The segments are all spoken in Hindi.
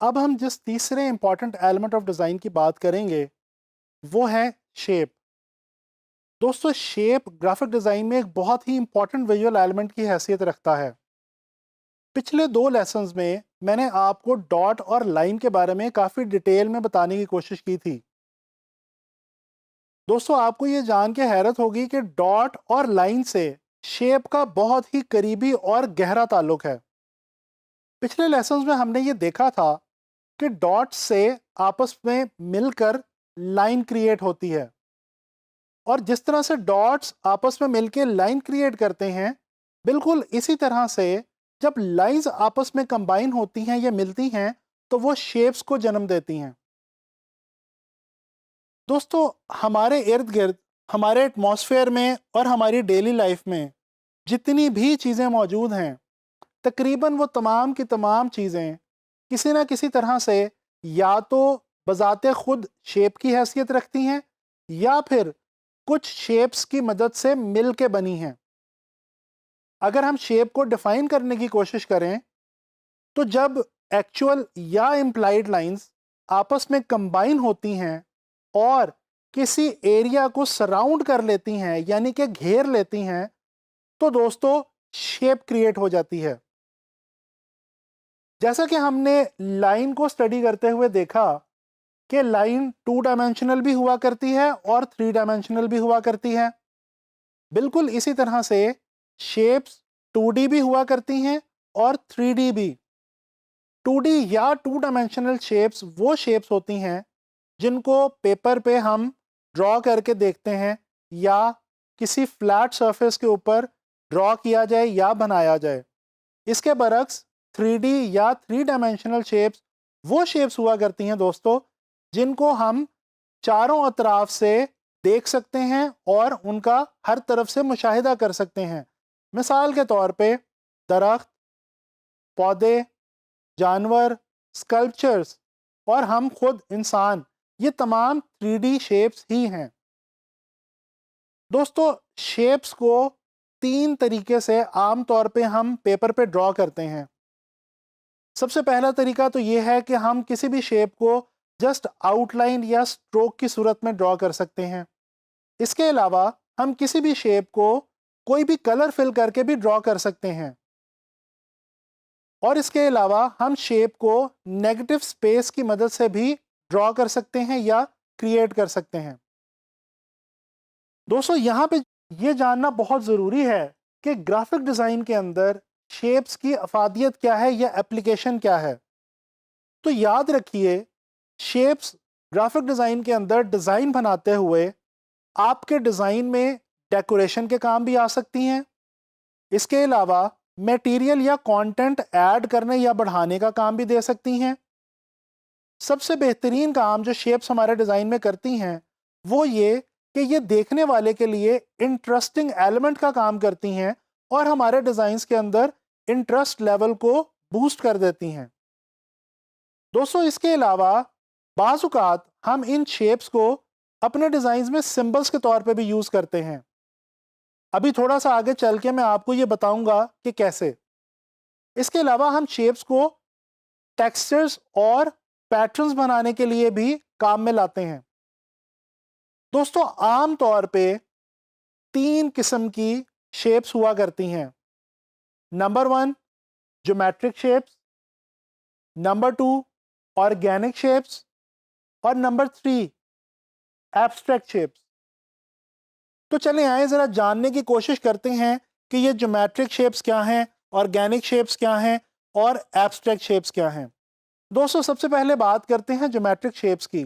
अब हम जिस तीसरे इंपॉर्टेंट एलिमेंट ऑफ डिज़ाइन की बात करेंगे वो है शेप। दोस्तों, शेप ग्राफिक डिज़ाइन में एक बहुत ही इंपॉर्टेंट विजुअल एलिमेंट की हैसियत रखता है। पिछले दो लेसन्स में मैंने आपको डॉट और लाइन के बारे में काफ़ी डिटेल में बताने की कोशिश की थी। दोस्तों, आपको ये जान के हैरत होगी कि डॉट और लाइन से शेप का बहुत ही करीबी और गहरा ताल्लुक है। पिछले लेसन्स में हमने ये देखा था कि डॉट्स से आपस में मिलकर लाइन क्रिएट होती है, और जिस तरह से डॉट्स आपस में मिलकर लाइन क्रिएट करते हैं, बिल्कुल इसी तरह से जब लाइंस आपस में कंबाइन होती हैं या मिलती हैं तो वो शेप्स को जन्म देती हैं। दोस्तों, हमारे इर्द गिर्द, हमारे एटमॉस्फेयर में और हमारी डेली लाइफ में जितनी भी चीज़ें मौजूद हैं, तकरीबन वो तमाम की तमाम चीज़ें किसी ना किसी तरह से या तो बजाते खुद शेप की हैसियत रखती हैं या फिर कुछ शेप्स की मदद से मिल के बनी हैं। अगर हम शेप को डिफाइन करने की कोशिश करें तो जब एक्चुअल या इम्प्लाइड लाइंस आपस में कंबाइन होती हैं और किसी एरिया को सराउंड कर लेती हैं, यानी कि घेर लेती हैं, तो दोस्तों शेप क्रिएट हो जाती है। जैसा कि हमने लाइन को स्टडी करते हुए देखा कि लाइन 2 डायमेंशनल भी हुआ करती है और 3 डायमेंशनल भी हुआ करती है, बिल्कुल इसी तरह से शेप्स 2D भी हुआ करती हैं और 3D भी। 2D या 2 डायमेंशनल शेप्स वो शेप्स होती हैं जिनको पेपर पे हम ड्रॉ करके देखते हैं या किसी फ्लैट सरफेस के ऊपर ड्रॉ किया जाए या बनाया जाए। इसके बरक्स 3D या 3 डायमेंशनल शेप्स वो शेप्स हुआ करती हैं दोस्तों जिनको हम चारों अतराफ से देख सकते हैं और उनका हर तरफ से मुशाहिदा कर सकते हैं। मिसाल के तौर पे दरख्त, पौधे, जानवर, स्कल्पचर्स और हम खुद इंसान, ये तमाम 3D शेप्स ही हैं। दोस्तों, शेप्स को 3 तरीके से आम तौर पे हम पेपर पे ड्रॉ करते हैं। सबसे पहला तरीका तो ये है कि हम किसी भी शेप को जस्ट आउटलाइन या स्ट्रोक की सूरत में ड्रॉ कर सकते हैं। इसके अलावा हम किसी भी शेप को कोई भी कलर फिल करके भी ड्रॉ कर सकते हैं, और इसके अलावा हम शेप को नेगेटिव स्पेस की मदद से भी ड्रॉ कर सकते हैं या क्रिएट कर सकते हैं। दोस्तों, यहाँ पे ये जानना बहुत ज़रूरी है कि ग्राफिक डिज़ाइन के अंदर शेप्स की अफादियत क्या है या एप्लीकेशन क्या है। तो याद रखिए, शेप्स ग्राफिक डिज़ाइन के अंदर डिज़ाइन बनाते हुए आपके डिज़ाइन में डेकोरेशन के काम भी आ सकती हैं। इसके अलावा मटेरियल या कंटेंट ऐड करने या बढ़ाने का काम भी दे सकती हैं। सबसे बेहतरीन काम जो शेप्स हमारे डिज़ाइन में करती हैं वो ये कि ये देखने वाले के लिए इंटरेस्टिंग एलिमेंट का काम करती हैं और हमारे डिज़ाइंस के अंदर इंटरेस्ट लेवल को बूस्ट कर देती हैं। दोस्तों, इसके अलावा बाज़ औक़ात हम इन शेप्स को अपने डिज़ाइंस में सिंबल्स के तौर पे भी यूज़ करते हैं। अभी थोड़ा सा आगे चल के मैं आपको ये बताऊंगा कि कैसे। इसके अलावा हम शेप्स को टेक्सचर्स और पैटर्न्स बनाने के लिए भी काम में लाते हैं। दोस्तों, आम तौर पे 3 किस्म की शेप्स हुआ करती हैं। Number 1, geometric shapes. Number 2, organic shapes. और नंबर 3, एब्स्ट्रैक्ट शेप्स। तो चलें आए ज़रा जानने की कोशिश करते हैं कि ये ज्योमेट्रिक शेप्स क्या हैं, ऑर्गेनिक शेप्स क्या हैं और एब्स्ट्रैक्ट शेप्स क्या हैं। दोस्तों, सबसे पहले बात करते हैं ज्योमेट्रिक शेप्स की।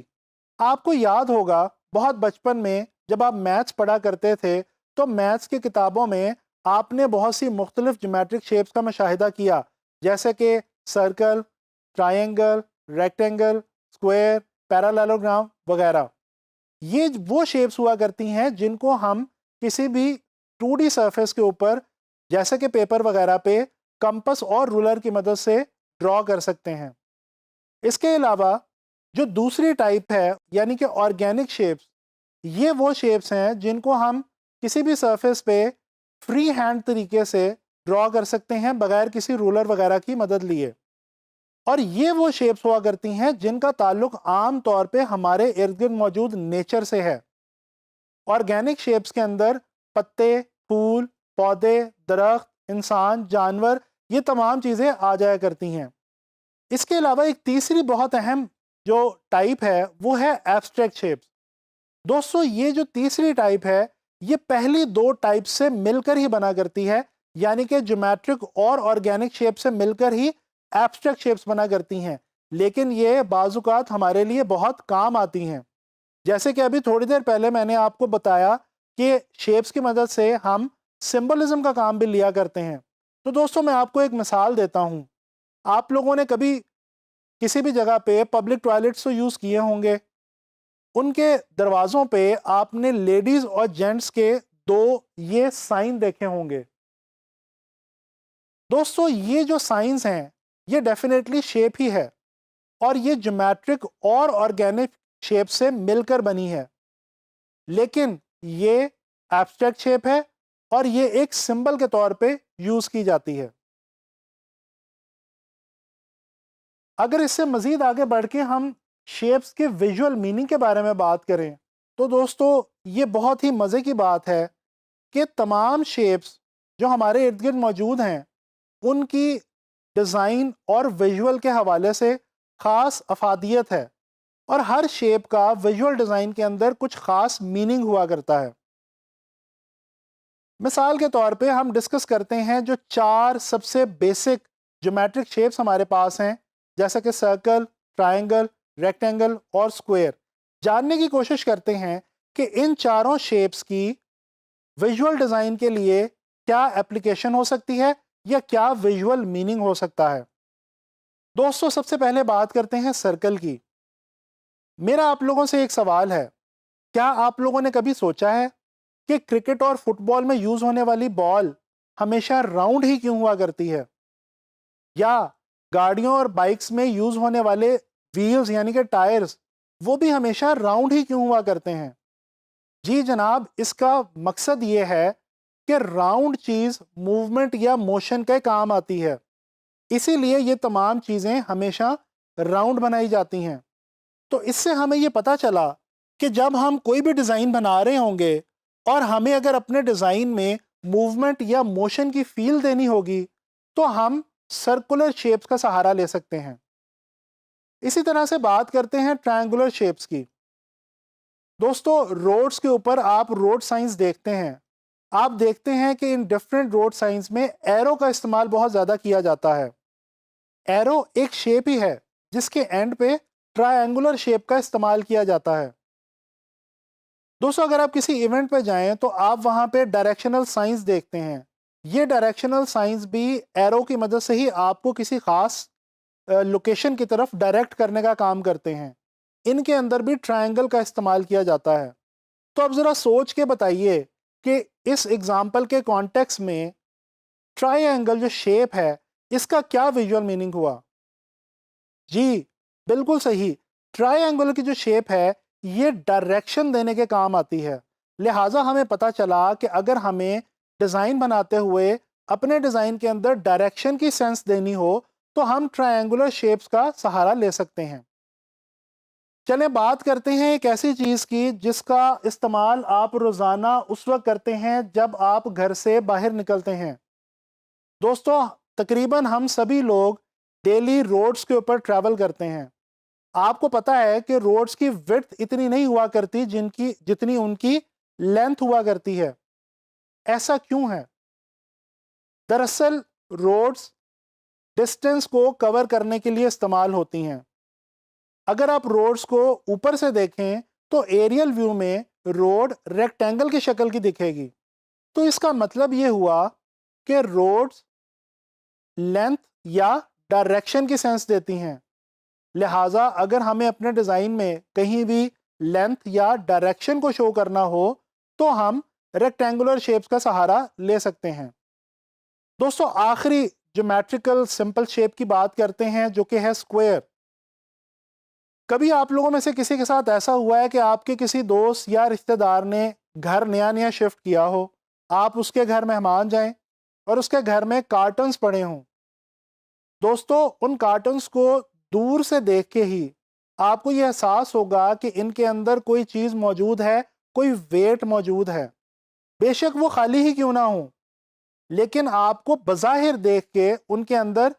आपको याद होगा बहुत बचपन में जब आप मैथ्स पढ़ा करते थे तो मैथ्स की किताबों में आपने बहुत सी मुख्तलिफ ज्योमेट्रिक शेप्स का मुशाहिदा किया, जैसे कि circle, triangle, rectangle, square, parallelogram वगैरह। ये वो शेप्स हुआ करती हैं जिनको हम किसी भी 2D सरफेस के ऊपर, जैसे कि पेपर वगैरह पे, कंपास और रूलर की मदद से ड्रॉ कर सकते हैं। इसके अलावा जो दूसरी टाइप है यानी कि ऑर्गेनिक शेप्स, ये वो शेप्स हैं जिनको हम किसी भी सरफेस पे फ्री हैंड तरीके से ड्रॉ कर सकते हैं बगैर किसी रूलर वगैरह की मदद लिए। और ये वो शेप्स हुआ करती हैं जिनका ताल्लुक आम तौर पे हमारे इर्द गिर्द मौजूद नेचर से है। ऑर्गेनिक शेप्स के अंदर पत्ते, फूल, पौधे, दरख्त, इंसान, जानवर, ये तमाम चीज़ें आ जाया करती हैं। इसके अलावा एक तीसरी बहुत अहम जो टाइप है वो है एब्स्ट्रैक्ट शेप्स। दोस्तों, ये जो तीसरी टाइप है ये पहली दो टाइप से मिलकर ही बना करती है, यानी कि ज्योमेट्रिक और ऑर्गेनिक शेप से मिलकर ही एब्स्ट्रैक्ट शेप्स बना करती हैं। लेकिन ये बाजुकात हमारे लिए बहुत काम आती हैं। जैसे कि अभी थोड़ी देर पहले मैंने आपको बताया कि शेप्स की मदद से हम सिंबलिज्म का काम भी लिया करते हैं। तो दोस्तों, मैं आपको एक मिसाल देता हूँ। आप लोगों ने कभी किसी भी जगह पे पब्लिक टॉयलेट्स तो यूज़ किए होंगे। उनके दरवाज़ों पे आपने लेडीज़ और जेंट्स के दो ये साइन देखे होंगे। दोस्तों, ये जो साइंस हैं ये डेफिनेटली शेप ही है और ये ज्योमेट्रिक और ऑर्गेनिक शेप से मिलकर बनी है, लेकिन ये एब्स्ट्रैक्ट शेप है और ये एक सिंबल के तौर पे यूज़ की जाती है। अगर इससे मज़ीद आगे बढ़ के हम शेप्स के विजुअल मीनिंग के बारे में बात करें तो दोस्तों, ये बहुत ही मज़े की बात है कि तमाम शेप्स जो हमारे इर्द गिर्द मौजूद हैं उनकी डिज़ाइन और विजुअल के हवाले से ख़ास अफादियत है और हर शेप का विजुअल डिज़ाइन के अंदर कुछ ख़ास मीनिंग हुआ करता है। मिसाल के तौर पे हम डिस्कस करते हैं जो चार सबसे बेसिक ज्योमेट्रिक शेप्स हमारे पास हैं, जैसे कि सर्कल, ट्रायंगल, रेक्टेंगल और स्क्वायर। जानने की कोशिश करते हैं कि इन चारों शेप्स की विजुअल डिज़ाइन के लिए क्या एप्लीकेशन हो सकती है या क्या विजुअल मीनिंग हो सकता है। दोस्तों, सबसे पहले बात करते हैं सर्कल की। मेरा आप लोगों से एक सवाल है, क्या आप लोगों ने कभी सोचा है कि क्रिकेट और फुटबॉल में यूज होने वाली बॉल हमेशा राउंड ही क्यों हुआ करती है? या गाड़ियों और बाइक्स में यूज होने वाले व्हील्स यानी कि टायर्स वो भी हमेशा राउंड ही क्यों हुआ करते हैं? जी जनाब, इसका मकसद ये है कि राउंड चीज मूवमेंट या मोशन के काम आती है, इसीलिए ये तमाम चीजें हमेशा राउंड बनाई जाती हैं। तो इससे हमें ये पता चला कि जब हम कोई भी डिज़ाइन बना रहे होंगे और हमें अगर अपने डिज़ाइन में मूवमेंट या मोशन की फील देनी होगी तो हम सर्कुलर शेप्स का सहारा ले सकते हैं। इसी तरह से बात करते हैं ट्रायंगुलर शेप्स की। दोस्तों, रोड्स के ऊपर आप रोड साइंस देखते हैं। आप देखते हैं कि इन डिफरेंट रोड साइंस में एरो का इस्तेमाल बहुत ज़्यादा किया जाता है। एरो एक शेप ही है जिसके एंड पे ट्रायंगुलर शेप का इस्तेमाल किया जाता है। दोस्तों, अगर आप किसी इवेंट पे जाएं तो आप वहां पे डायरेक्शनल साइंस देखते हैं। ये डायरेक्शनल साइंस भी एरो की मदद से ही आपको किसी खास लोकेशन की तरफ डायरेक्ट करने का काम करते हैं। इनके अंदर भी ट्रायंगल का इस्तेमाल किया जाता है। तो अब ज़रा सोच के बताइए कि इस एग्जाम्पल के कॉन्टेक्स्ट में ट्रायंगल जो शेप है इसका क्या विजुअल मीनिंग हुआ? जी बिल्कुल सही। ट्रायंगल की जो शेप है ये डायरेक्शन देने के काम आती है। लिहाजा हमें पता चला कि अगर हमें डिज़ाइन बनाते हुए अपने डिज़ाइन के अंदर डायरेक्शन की सेंस देनी हो तो हम ट्रायंगुलर शेप्स का सहारा ले सकते हैं। चलें बात करते हैं एक ऐसी चीज़ की जिसका इस्तेमाल आप रोज़ाना उस वक्त करते हैं जब आप घर से बाहर निकलते हैं। दोस्तों, तकरीबन हम सभी लोग डेली रोड्स के ऊपर ट्रैवल करते हैं। आपको पता है कि रोड्स की विड्थ इतनी नहीं हुआ करती जितनी उनकी लेंथ हुआ करती है। ऐसा क्यों है? दरअसल रोड्स डिस्टेंस को कवर करने के लिए इस्तेमाल होती हैं। अगर आप रोड्स को ऊपर से देखें तो एरियल व्यू में रोड रेक्टेंगल की शक्ल की दिखेगी। तो इसका मतलब ये हुआ कि रोड्स लेंथ या डायरेक्शन की सेंस देती हैं। लिहाजा अगर हमें अपने डिज़ाइन में कहीं भी लेंथ या डायरेक्शन को शो करना हो तो हम रेक्टेंगुलर शेप्स का सहारा ले सकते हैं। दोस्तों, आखिरी ज्योमेट्रिकल सिंपल शेप की बात करते हैं जो कि है स्क्वायर। कभी आप लोगों में से किसी के साथ ऐसा हुआ है कि आपके किसी दोस्त या रिश्तेदार ने घर नया नया शिफ्ट किया हो, आप उसके घर मेहमान जाएं और उसके घर में कार्टन्स पड़े हों। दोस्तों उन कार्टन्स को दूर से देख के ही आपको यह एहसास होगा कि इनके अंदर कोई चीज़ मौजूद है, कोई वेट मौजूद है। बेशक वो खाली ही क्यों ना हो, लेकिन आपको बज़ाहिर देख के उनके अंदर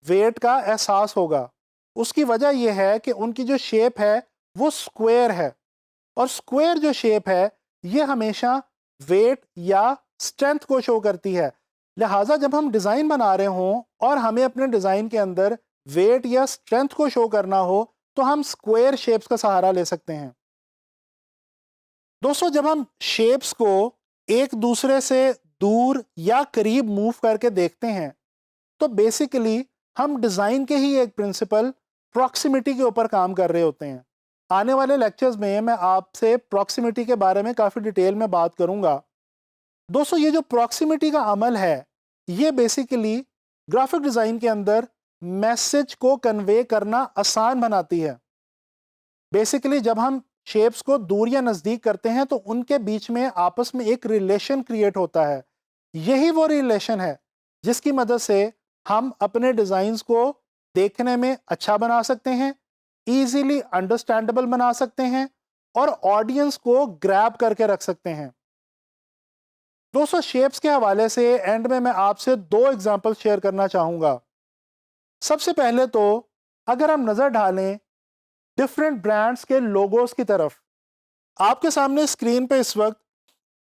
वेट का एहसास होगा। उसकी वजह यह है कि उनकी जो शेप है वो स्क्वायर है, और स्क्वायर जो शेप है ये हमेशा वेट या स्ट्रेंथ को शो करती है। लिहाजा जब हम डिज़ाइन बना रहे हों और हमें अपने डिज़ाइन के अंदर वेट या स्ट्रेंथ को शो करना हो तो हम स्क्वायर शेप्स का सहारा ले सकते हैं। दोस्तों जब हम शेप्स को एक दूसरे से दूर या करीब मूव करके देखते हैं तो बेसिकली हम डिज़ाइन के ही एक प्रिंसिपल प्रॉक्सिमिटी के ऊपर काम कर रहे होते हैं। आने वाले लेक्चर्स में मैं आपसे प्रॉक्सिमिटी के बारे में काफ़ी डिटेल में बात करूंगा। दोस्तों ये जो प्रॉक्सिमिटी का अमल है ये बेसिकली ग्राफिक डिज़ाइन के अंदर मैसेज को कन्वे करना आसान बनाती है। बेसिकली जब हम शेप्स को दूर या नज़दीक करते हैं तो उनके बीच में आपस में एक रिलेशन क्रिएट होता है। यही वो रिलेशन है जिसकी मदद से हम अपने डिज़ाइंस को देखने में अच्छा बना सकते हैं, ईजीली अंडरस्टैंडेबल बना सकते हैं और ऑडियंस को ग्रैब करके रख सकते हैं। दोस्तों शेप्स के हवाले से एंड में मैं आपसे दो एग्जांपल शेयर करना चाहूँगा। सबसे पहले तो अगर हम नज़र डालें डिफरेंट ब्रांड्स के लोगोस की तरफ, आपके सामने स्क्रीन पे इस वक्त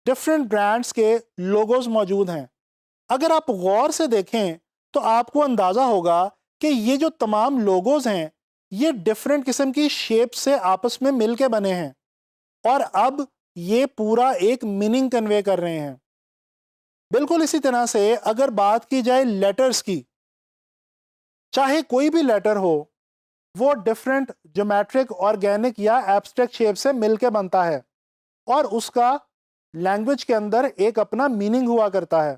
डिफरेंट ब्रांड्स के लोगोस मौजूद हैं। अगर आप गौर से देखें तो आपको अंदाज़ा होगा कि ये जो तमाम लोगोस हैं ये डिफरेंट किस्म की शेप से आपस में मिल के बने हैं और अब ये पूरा एक मीनिंग कन्वे कर रहे हैं। बिल्कुल इसी तरह से अगर बात की जाए लेटर्स की, चाहे कोई भी लेटर हो वो डिफरेंट ज्योमेट्रिक, ऑर्गेनिक या एब्स्ट्रैक्ट शेप से मिलके बनता है और उसका लैंग्वेज के अंदर एक अपना मीनिंग हुआ करता है।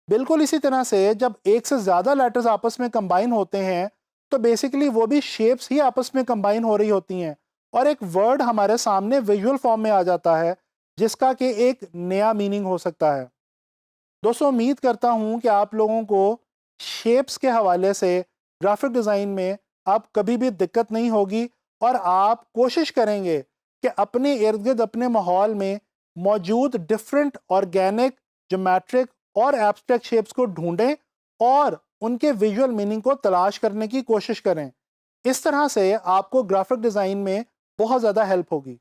बिल्कुल इसी तरह से जब एक से ज़्यादा लेटर्स आपस में कंबाइन होते हैं तो बेसिकली वो भी शेप्स ही आपस में कंबाइन हो रही होती हैं और एक वर्ड हमारे सामने विजुअल फॉर्म में आ जाता है जिसका कि एक नया मीनिंग हो सकता है। दोस्तों उम्मीद करता हूँ कि आप लोगों को शेप्स के हवाले से ग्राफिक डिज़ाइन में अब कभी भी दिक्कत नहीं होगी और आप कोशिश करेंगे कि अपने इर्द गिर्द अपने माहौल में मौजूद डिफरेंट ऑर्गेनिक, ज्योमेट्रिक और एब्स्ट्रैक्ट शेप्स को ढूंढें और उनके विजुअल मीनिंग को तलाश करने की कोशिश करें। इस तरह से आपको ग्राफिक डिज़ाइन में बहुत ज़्यादा हेल्प होगी।